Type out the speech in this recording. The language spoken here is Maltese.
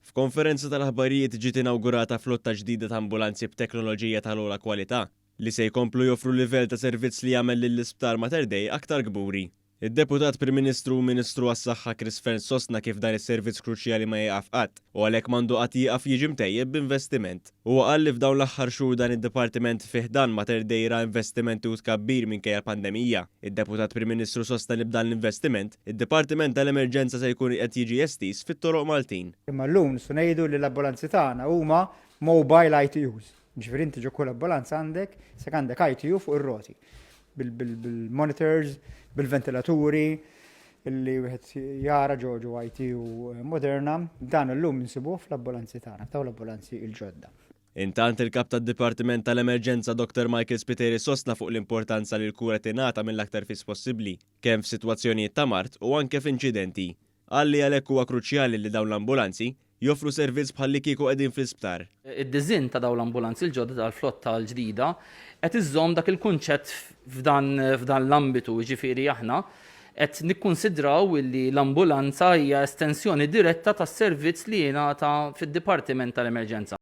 F'konferenza tal-aħbarijiet ġiet inawgurata flotta ġdida ta' ambulanzi b'teknoloġija tal-ogħla kwalità li se jkomplu joffru livell ta' servizz li jagħmel lill-Isptar Mater Dei aktar kburi. Id-Deputat Prim Ministru u Ministru għas-Saħħa Chris Fern sostna kif dan is-servizz kruċjali ma jieqaf qatt u għalhekk m'għandu qatt jieqaf jiġi mtejjeb b'investiment. Huwa qal li f'dawn l-aħħar xhur dan id-dipartiment fih dan Mater Dei ra investimenti u tkabbir minkejja l-pandemija. Id-Deputat Prim Ministru sostna li b'dan l-investiment, id-Dipartiment tal-Emerġenza se jkun qed jiġi estis fit-toroq Maltin. Imma llum nistgħu ngħidu li l-ambulanzi tagħna huma mobile ITUs. Ġifieri inti ġo kull ambulanza għandek sek għandek ITU fuq ir-roti. Bil-monitors, bil-ventilaturi, illi wieħed jara ġo ITU moderna, dan illum insibuh fl-ambulanzi tagħna, taw l-ambulanzi l-ġodda. Intant il-kap tad-Dipartiment tal-Emerġenza Dr. Michael Spiteri sostna fuq l-importanza li l-kura tingħata mill-aktar fis possibbli, kemm f'sitwazzjonijiet ta' mart u anke f'inċidenti. Għalli għalhekk huwa kruċjali li dawn l-ambulanzi joffru servizz bħalli kieku qegħdin fl-isptar. Id-diżinn ta' dawn l-ambulanzi l-ġodda tal-flotta l-ġdida qed iżżomm dak il-kunċett f'dan l-ambitu, ġifieri aħna qed nikkunsidraw li l-ambulanza hija estensjoni diretta tas-servizz li jingħata fid-Dipartiment tal-Emerġenza.